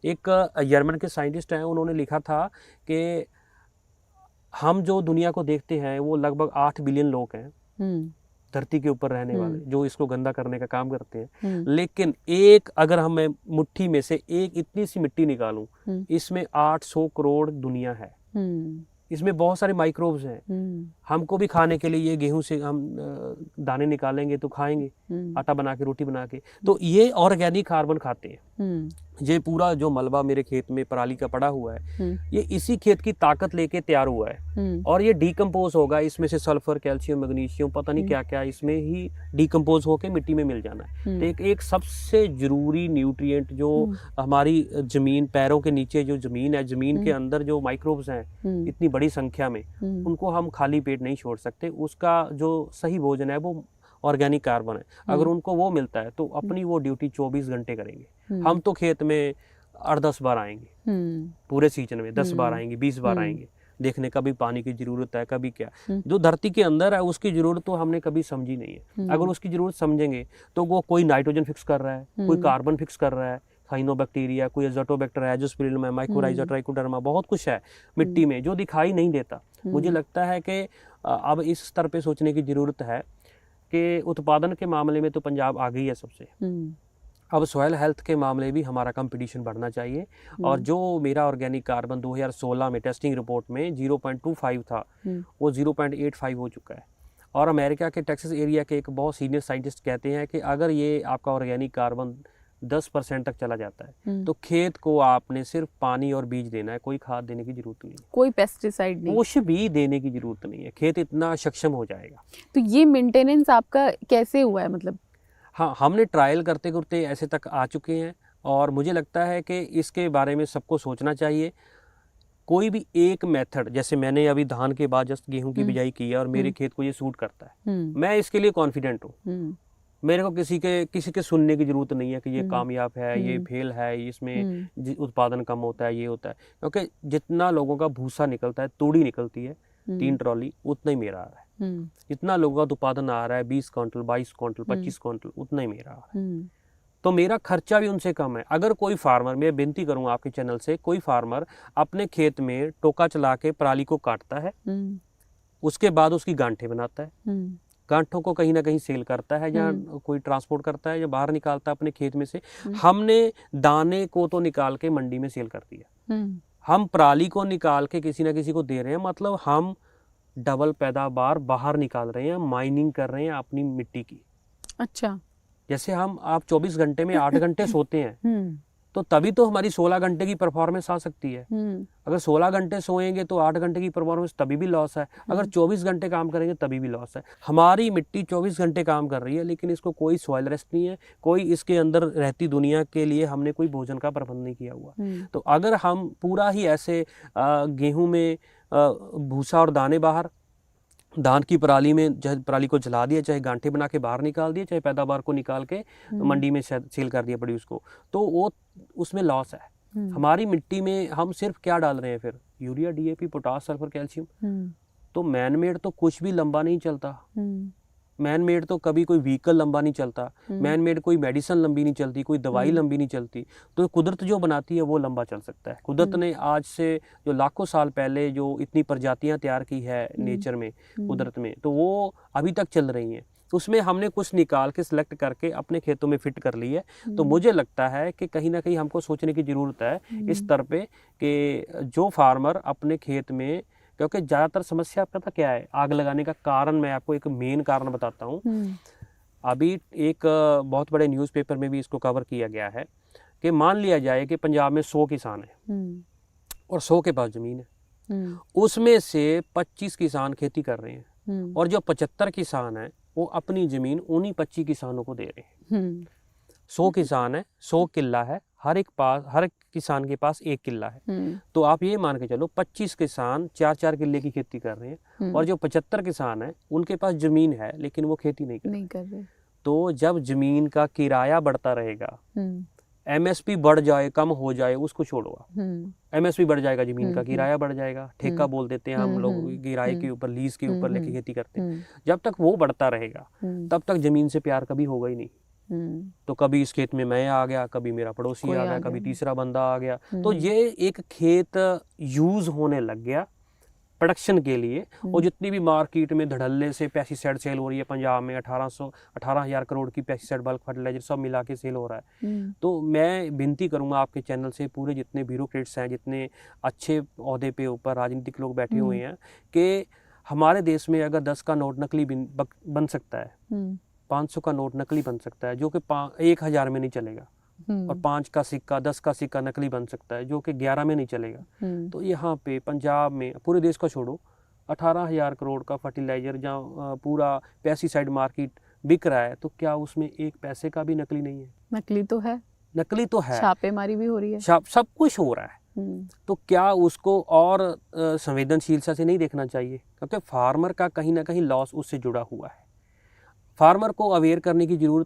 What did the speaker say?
एक जर्मन के साइंटिस्ट हैं, उन्होंने लिखा था कि हम जो दुनिया को देखते हैं वो लगभग 8 बिलियन लोग हैं धरती के ऊपर रहने वाले, जो इसको गंदा करने का काम करते हैं। लेकिन एक अगर हम मैं मुट्ठी में से एक इतनी सी मिट्टी निकालूं, इसमें 800 करोड़ दुनिया है। इसमें बहुत सारे माइक्रोब्स हैं। हमको भी खाने के लिए ये गेहूं से हम दाने निकालेंगे तो खाएंगे, आटा बना के, रोटी बना के। तो ये ऑर्गेनिक कार्बन खाते हैं। ये पूरा जो मलबा मेरे खेत में पराली का पड़ा हुआ है, ये इसी खेत की ताकत लेके तैयार हुआ है। और ये डिकम्पोज होगा, इसमें से सल्फर, कैल्शियम, मैग्नीशियम, पता नहीं क्या क्या इसमें ही डिकम्पोज होके मिट्टी में मिल जाना है। तो एक सबसे जरूरी न्यूट्रिएंट जो हमारी जमीन, पैरों के नीचे जो जमीन है, जमीन के अंदर जो माइक्रोब्स हैं इतनी बड़ी संख्या में, उनको हम खाली पेट नहीं छोड़ सकते। उसका जो सही भोजन है वो ऑर्गेनिक कार्बन है। अगर उनको वो मिलता है तो अपनी वो ड्यूटी 24 घंटे करेंगे। हम तो खेत में 8-10 बार आएंगे पूरे सीजन में, 10 बार आएंगे, 20 बार आएंगे देखने, कभी पानी की जरूरत है, कभी क्या। जो धरती के अंदर है उसकी जरूरत तो हमने कभी समझी नहीं है। अगर उसकी जरूरत समझेंगे तो वो कोई नाइट्रोजन फिक्स कर रहा है, कोई कार्बन फिक्स कर रहा है, साइनोबैक्टीरिया, कोई एजोटोबैक्टर, एजोस्पिरिलम है, माइकोराइजा, ट्राइकोडर्मा, बहुत कुछ है मिट्टी में जो दिखाई नहीं देता। मुझे लगता है कि अब इस स्तर पे सोचने की जरूरत है कि उत्पादन के मामले में तो पंजाब आगे ही है सबसे। अब सॉयल हेल्थ के मामले भी हमारा कंपटीशन बढ़ना चाहिए। और जो मेरा ऑर्गेनिक कार्बन 2016 में टेस्टिंग रिपोर्ट में 0.25 था, वो 0.85 हो चुका है। और अमेरिका के टेक्सास एरिया के एक बहुत सीनियर साइंटिस्ट कहते हैं कि अगर ये आपका ऑर्गेनिक कार्बन 10% तक चला जाता है तो खेत को आपने सिर्फ पानी और बीज देना है, कोई खाद देने की जरूरत नहीं, कोई पेस्टिसाइड नहीं, कुछ भी देने की जरूरत नहीं है। खेत इतना सक्षम हो जाएगा। तो ये मेंटेनेंस आपका कैसे हुआ है? मतलब हाँ, हमने ट्रायल करते करते ऐसे तक आ चुके हैं और मुझे लगता है कि इसके बारे में सबको सोचना चाहिए। कोई भी एक मेथड, जैसे मैंने अभी धान के बाद जस्ट गेहूं की बिजाई की है और मेरे खेत को ये सूट करता है, मैं इसके लिए कॉन्फिडेंट हूँ। मेरे को किसी के सुनने की जरूरत नहीं है कि ये कामयाब है, ये फेल है, इसमें उत्पादन कम होता है, ये होता है। क्योंकि जितना लोगों का भूसा निकलता है, तूड़ी निकलती है 3 ट्रॉली, उतना ही मेरा आ रहा है। जितना लोगों का उत्पादन आ रहा है 20 क्विंटल, 22 क्विंटल, 25 क्विंटल, उतना ही मेरा आ रहा है। तो मेरा खर्चा भी उनसे कम है। अगर कोई फार्मर, मैं विनती करूंगा आपके चैनल से, कोई फार्मर अपने खेत में टोका चला के पराली को काटता है, उसके बाद उसकी गांठें बनाता है, गांठों को कहीं ना कहीं सेल करता है, या कोई ट्रांसपोर्ट करता है, या बाहर निकालता है अपने खेत में से। हमने दाने को तो निकाल के मंडी में सेल कर दिया, हम पराली को निकाल के किसी ना किसी को दे रहे हैं। मतलब हम डबल पैदावार बाहर निकाल रहे हैं, माइनिंग कर रहे हैं अपनी मिट्टी की। अच्छा, जैसे आप 24 घंटे में 8 घंटे सोते हैं तो तभी तो हमारी 16 घंटे की परफॉर्मेंस आ सकती है। अगर 16 घंटे सोएंगे तो 8 घंटे की परफॉर्मेंस तभी भी लॉस है। अगर 24 घंटे काम करेंगे तभी भी लॉस है। हमारी मिट्टी 24 घंटे काम कर रही है, लेकिन इसको कोई सॉइल रेस्ट नहीं है, कोई इसके अंदर रहती दुनिया के लिए हमने कोई भोजन का प्रबंध नहीं किया हुआ। तो अगर हम पूरा ही ऐसे गेहूं में भूसा और दाने बाहर, धान की पराली में चाहे पराली को जला दिया, चाहे गांठे बना के बाहर निकाल दिया, चाहे पैदावार को निकाल के मंडी में सेल कर दिया प्रोड्यूस को, तो वो उसमें लॉस है। हमारी मिट्टी में हम सिर्फ क्या डाल रहे हैं फिर? Urea, DAP, potash, sulphur, calcium. तो मैन मेड तो कुछ भी लंबा नहीं चलता। मैन मेड तो कभी कोई व्हीकल लंबा नहीं चलता, मैन मेड कोई मेडिसिन लंबी नहीं चलती, कोई दवाई लंबी नहीं चलती। तो कुदरत जो बनाती है वो लंबा चल सकता है। कुदरत ने आज से जो लाखों साल पहले जो इतनी प्रजातियां तैयार की है नेचर में, कुदरत में, तो वो अभी तक चल रही हैं। उसमें हमने कुछ निकाल के सिलेक्ट करके अपने खेतों में फिट कर ली है। तो मुझे लगता है कि कहीं ना कहीं हमको सोचने की जरूरत है इस स्तर पे कि जो फार्मर अपने खेत में, क्योंकि ज़्यादातर समस्या पता क्या है आग लगाने का कारण, मैं आपको एक मेन कारण बताता हूँ। अभी एक बहुत बड़े न्यूज़पेपर में भी इसको कवर किया गया है कि मान लिया जाए कि पंजाब में 100 किसान है और 100 के पास ज़मीन है, उसमें से 25 किसान खेती कर रहे हैं और जो 75 किसान हैं वो अपनी ज़मीन उन्हीं 25 किसानों को दे रहे हैं। 100 किसान है, 100 किला है, हर किसान के पास 1 किला है। तो आप ये मान के चलो 25 किसान 4-4 किले की खेती कर रहे हैं और जो 75 किसान है उनके पास जमीन है लेकिन वो खेती नहीं कर रहे। तो जब जमीन का किराया बढ़ता रहेगा, एमएसपी बढ़ जाए, कम हो जाए, उसको छोड़ो, एमएसपी बढ़ जाएगा, जमीन का किराया बढ़ जाएगा, ठेका बोल देते हैं हम लोग, किराए के ऊपर, लीज के ऊपर लेके खेती करते हैं। जब तक वो बढ़ता रहेगा तब तक जमीन से प्यार कभी होगा ही नहीं। तो कभी इस खेत में मैं आ गया, कभी मेरा पड़ोसी आ गया, कभी तीसरा बंदा आ गया, तो ये एक खेत यूज होने लग गया प्रोडक्शन के लिए। और जितनी भी मार्केट में धड़ल्ले से पेस्टिसाइड सेल हो रही है, पंजाब में 18,000 करोड़ की पेस्टिसाइड बल्क फर्टिलाइजर सब मिला के सेल हो रहा है। तो मैं विनती करूंगा आपके चैनल से, पूरे जितने ब्यूरोक्रेट्स हैं, जितने अच्छे ओहदे पे ऊपर राजनीतिक लोग बैठे हुए हैं, कि हमारे देश में अगर 10 का नोट नकली बन सकता है, 500 का नोट नकली बन सकता है जो कि 1000 में नहीं चलेगा, और 5 का सिक्का 10 का सिक्का नकली बन सकता है जो कि 11 में नहीं चलेगा। तो यहाँ पे पंजाब में, पूरे देश को छोड़ो, 18,000 करोड़ का फर्टिलाइजर जहाँ पूरा पेस्टिसाइड मार्केट बिक रहा है, तो क्या उसमें एक पैसे का भी नकली नहीं है? नकली तो है, नकली तो है, छापेमारी भी हो रही है, सब कुछ हो रहा है। तो क्या उसको और संवेदनशीलता से नहीं देखना चाहिए? क्योंकि फार्मर का कहीं ना कहीं लॉस उससे जुड़ा हुआ है। फार्मर को अवेयर करने की जरूरत